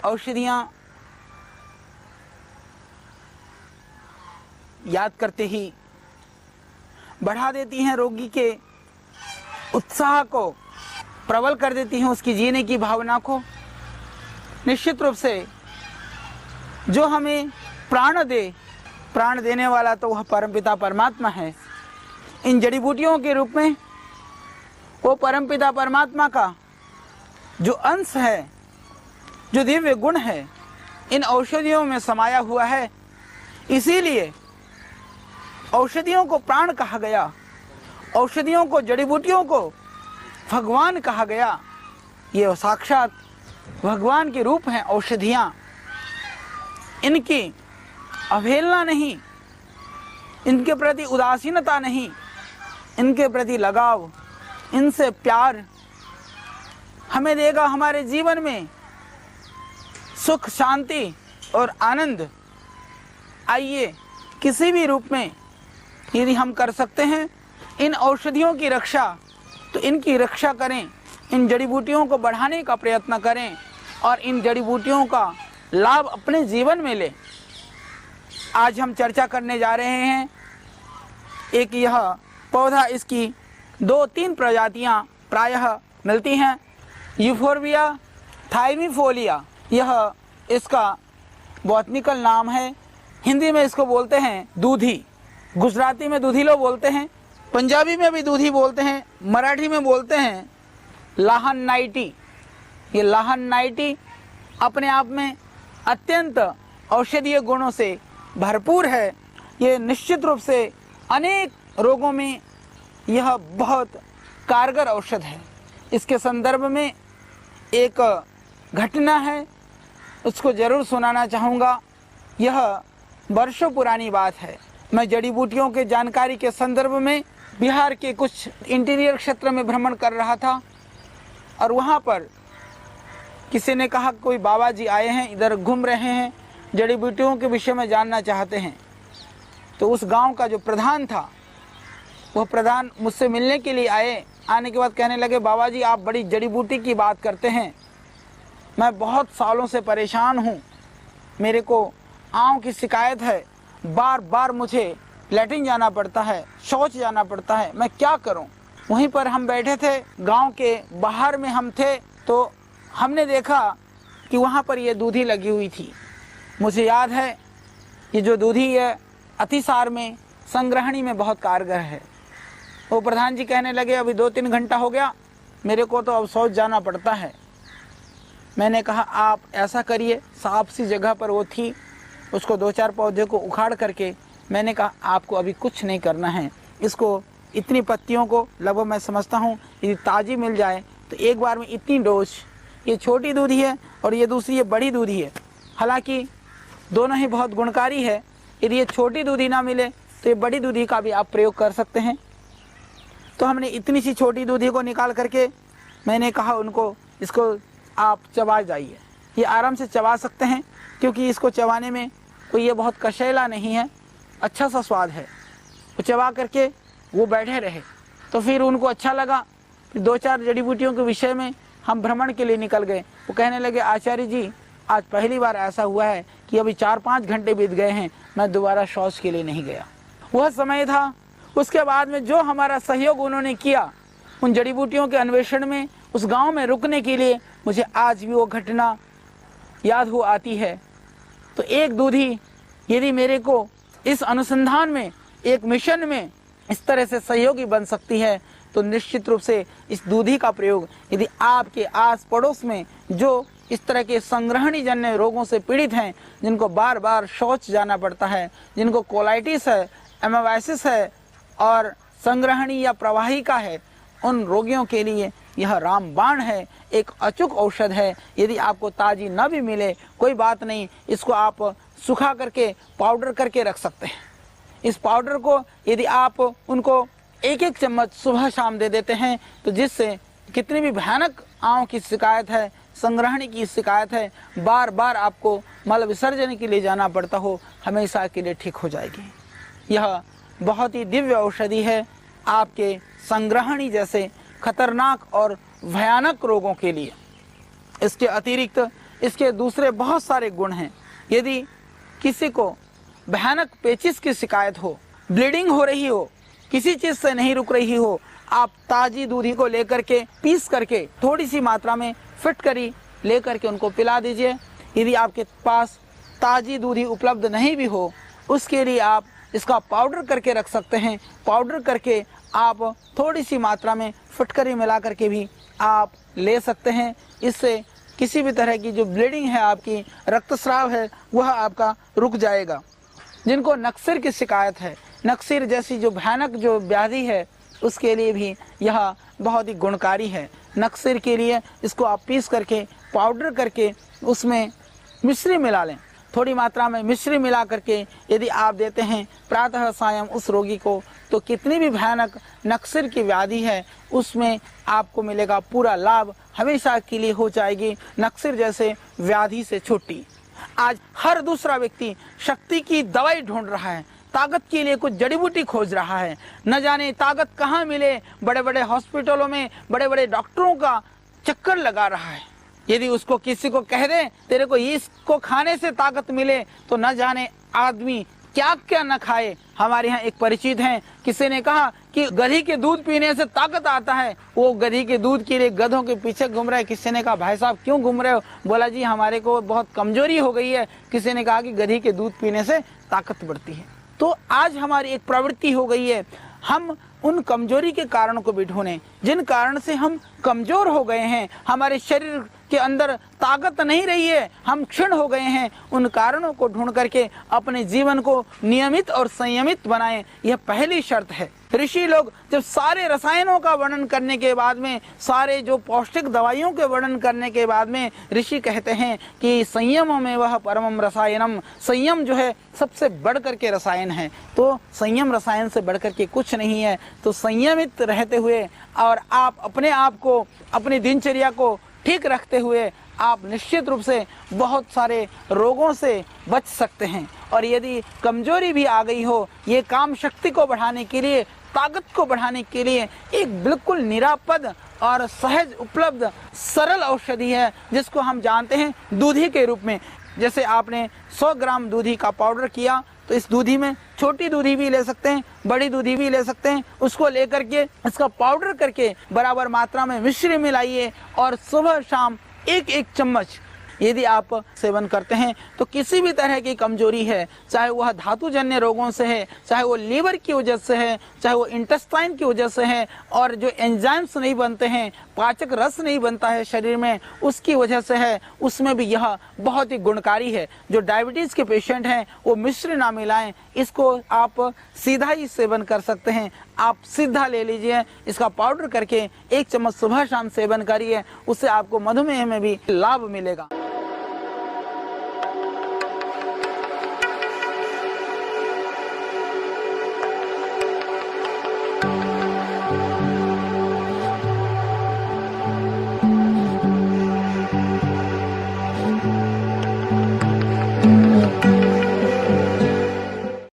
औषधियाँ याद करते ही बढ़ा देती हैं, रोगी के उत्साह को प्रबल कर देती हैं, उसकी जीने की भावना को। निश्चित रूप से जो हमें प्राण देने वाला तो वह परमपिता परमात्मा है। इन जड़ी बूटियों के रूप में वो परमपिता परमात्मा का जो अंश है, जो दिव्य गुण है, इन औषधियों में समाया हुआ है। इसीलिए औषधियों को प्राण कहा गया, औषधियों को, जड़ी बूटियों को भगवान कहा गया। ये साक्षात भगवान के रूप हैं औषधियाँ। इनकी अवहेलना नहीं, इनके प्रति उदासीनता नहीं, इनके प्रति लगाव, इनसे प्यार हमें देगा हमारे जीवन में सुख, शांति और आनंद। आइए किसी भी रूप में यदि हम कर सकते हैं इन औषधियों की रक्षा, तो इनकी रक्षा करें, इन जड़ी बूटियों को बढ़ाने का प्रयत्न करें और इन जड़ी बूटियों का लाभ अपने जीवन में लें। आज हम चर्चा करने जा रहे हैं एक यह पौधा, इसकी 2-3 प्रजातियां प्रायः मिलती हैं। यूफोर्बिया थाइमिफोलिया यह इसका बॉटनिकल नाम है। हिंदी में इसको बोलते हैं दूधी, गुजराती में दूधीलो बोलते हैं, पंजाबी में भी दूधी बोलते हैं, मराठी में बोलते हैं लाहन नाइटी। ये लाहन नाइटी अपने आप में अत्यंत औषधीय गुणों से भरपूर है। ये निश्चित रूप से अनेक रोगों में यह बहुत कारगर औषध है। इसके संदर्भ में एक घटना है, उसको ज़रूर सुनाना चाहूँगा। यह वर्षों पुरानी बात है। मैं जड़ी बूटियों के जानकारी के संदर्भ में बिहार के कुछ इंटीरियर क्षेत्र में भ्रमण कर रहा था और वहाँ पर किसी ने कहा कोई बाबा जी आए हैं, इधर घूम रहे हैं, जड़ी बूटियों के विषय में जानना चाहते हैं। तो उस गांव का जो प्रधान था, वह प्रधान मुझसे मिलने के लिए आए। आने के बाद कहने लगे, बाबा जी आप बड़ी जड़ी बूटी की बात करते हैं, मैं बहुत सालों से परेशान हूँ, मेरे को आँव की शिकायत है, बार बार मुझे लैट्रिन जाना पड़ता है, शौच जाना पड़ता है, मैं क्या करूं। वहीं पर हम बैठे थे, गांव के बाहर में हम थे, तो हमने देखा कि वहां पर ये दूधी लगी हुई थी। मुझे याद है ये जो दूधी है अतिसार में, संग्रहणी में बहुत कारगर है। वो प्रधान जी कहने लगे अभी 2-3 घंटा हो गया, मेरे को तो अब शौच जाना पड़ता है। मैंने कहा आप ऐसा करिए, साफ सी जगह पर वो थी, उसको 2-4 पौधे को उखाड़ करके मैंने कहा आपको अभी कुछ नहीं करना है, इसको इतनी पत्तियों को लगभग मैं समझता हूँ यदि ताज़ी मिल जाए तो एक बार में इतनी डोज, ये छोटी दूधी है और ये दूसरी ये बड़ी दूधी है, हालांकि दोनों ही बहुत गुणकारी है। यदि ये छोटी दूधी ना मिले तो ये बड़ी दूधी का भी आप प्रयोग कर सकते हैं। तो हमने इतनी सी छोटी दूधी को निकाल करके मैंने कहा उनको, इसको आप चबा जाइए, ये आराम से चबा सकते हैं क्योंकि इसको चबाने में कोई ये बहुत कशेला नहीं है, अच्छा सा स्वाद है। वो चबा करके वो बैठे रहे। तो फिर उनको अच्छा लगा, फिर 2-4 जड़ी बूटियों के विषय में हम भ्रमण के लिए निकल गए। वो कहने लगे आचार्य जी आज पहली बार ऐसा हुआ है कि अभी 4-5 घंटे बीत गए हैं, मैं दोबारा शौच के लिए नहीं गया। वह समय था। उसके बाद में जो हमारा सहयोग उन्होंने किया उन जड़ी बूटियों के अन्वेषण में, उस गाँव में रुकने के लिए, मुझे आज भी वो घटना याद हो आती है। तो एक दूधी यदि मेरे को इस अनुसंधान में, एक मिशन में इस तरह से सहयोगी बन सकती है, तो निश्चित रूप से इस दूधी का प्रयोग यदि आपके आस पड़ोस में जो इस तरह के संग्रहणी जन्य रोगों से पीड़ित हैं, जिनको बार बार शौच जाना पड़ता है, जिनको कोलाइटिस है, एमावाइसिस है और संग्रहणी या प्रवाहिका है, उन रोगियों के लिए यह रामबाण है, एक अचूक औषध है। यदि आपको ताज़ी न भी मिले कोई बात नहीं, इसको आप सुखा करके पाउडर करके रख सकते हैं। इस पाउडर को यदि आप उनको 1-1 चम्मच सुबह शाम दे देते हैं, तो जिससे कितनी भी भयानक आँव की शिकायत है, संग्रहणी की शिकायत है, बार बार आपको मल विसर्जन के लिए जाना पड़ता हो, हमेशा के लिए ठीक हो जाएगी। यह बहुत ही दिव्य औषधि है आपके संग्रहणी जैसे खतरनाक और भयानक रोगों के लिए। इसके अतिरिक्त इसके दूसरे बहुत सारे गुण हैं। यदि किसी को भयानक पेचिश की शिकायत हो, ब्लीडिंग हो रही हो, किसी चीज से नहीं रुक रही हो, आप ताजी दूधी को लेकर के पीस करके थोड़ी सी मात्रा में फिटकरी लेकर के उनको पिला दीजिए। यदि आपके पास ताजी दूधी उपलब्ध नहीं भी हो, उसके लिए आप इसका पाउडर करके रख सकते हैं। पाउडर करके आप थोड़ी सी मात्रा में फिटकरी मिला करके भी आप ले सकते हैं। इससे किसी भी तरह की जो ब्लीडिंग है, आपकी रक्तस्राव है, वह आपका रुक जाएगा। जिनको नक्सीर की शिकायत है, नक्सीर जैसी जो भयानक जो व्याधि है, उसके लिए भी यह बहुत ही गुणकारी है। नक्सीर के लिए इसको आप पीस करके पाउडर करके उसमें मिश्री मिला लें। थोड़ी मात्रा में मिश्री मिला करके यदि आप देते हैं प्रातः सायं उस रोगी को, तो कितनी भी भयानक नक्सीर की व्याधि है उसमें आपको मिलेगा पूरा लाभ, हमेशा के लिए हो जाएगी नक्सीर जैसे व्याधि से छुट्टी। आज हर दूसरा व्यक्ति शक्ति की दवाई ढूंढ रहा है, ताकत के लिए कुछ जड़ी बूटी खोज रहा है। न जाने ताकत कहाँ मिले, बड़े बड़े हॉस्पिटलों में बड़े बड़े डॉक्टरों का चक्कर लगा रहा है। यदि उसको किसी को कह दे तेरे को इसको खाने से ताकत मिले, तो न जाने आदमी क्या क्या न खाए। हमारे यहाँ एक परिचित हैं, किसी ने कहा कि गधी के दूध पीने से ताकत आता है। वो गधी के दूध के लिए गधों के पीछे घूम रहा है। किसी ने कहा भाई साहब क्यों घूम रहे हो? बोला जी हमारे को बहुत कमजोरी हो गई है। किसी ने कहा कि गधी के दूध पीने से ताकत बढ़ती है। तो आज हमारी एक प्रवृत्ति हो गई है, हम उन कमजोरी के कारणों को भी ढूंढें जिन कारण से हम कमजोर हो गए हैं, हमारे शरीर के अंदर ताकत नहीं रही है, हम क्षीण हो गए हैं। उन कारणों को ढूंढ करके अपने जीवन को नियमित और संयमित बनाएं, यह पहली शर्त है। ऋषि लोग जब सारे रसायनों का वर्णन करने के बाद में, सारे जो पौष्टिक दवाइयों के वर्णन करने के बाद में, ऋषि कहते हैं कि संयम में वह परमम रसायनम, संयम जो है सबसे बढ़ करके रसायन है। तो संयम रसायन से बढ़ करके कुछ नहीं है। तो संयमित रहते हुए और आप अपने आप को, अपनी दिनचर्या को ठीक रखते हुए आप निश्चित रूप से बहुत सारे रोगों से बच सकते हैं। और यदि कमजोरी भी आ गई हो, ये काम शक्ति को बढ़ाने के लिए, ताकत को बढ़ाने के लिए एक बिल्कुल निरापद और सहज उपलब्ध सरल औषधि है, जिसको हम जानते हैं दूधी के रूप में। जैसे आपने 100 ग्राम दूधी का पाउडर किया, तो इस दूधी में छोटी दूधी भी ले सकते हैं, बड़ी दूधी भी ले सकते हैं। उसको लेकर के इसका पाउडर करके बराबर मात्रा में मिश्री मिलाइए और सुबह शाम एक एक चम्मच यदि आप सेवन करते हैं, तो किसी भी तरह की कमजोरी है, चाहे वह धातुजन्य रोगों से है, चाहे वो लीवर की वजह से है, चाहे वो इंटेस्टाइन की वजह से है, और जो एंजाइम्स नहीं बनते हैं, पाचक रस नहीं बनता है शरीर में, उसकी वजह से है, उसमें भी यह बहुत ही गुणकारी है। जो डायबिटीज के पेशेंट हैं वो मिश्री ना मिलाएं, इसको आप सीधा ही सेवन कर सकते हैं। आप सीधा ले लीजिए, इसका पाउडर करके 1 चम्मच सुबह शाम सेवन करिए, उससे आपको मधुमेह में भी लाभ मिलेगा।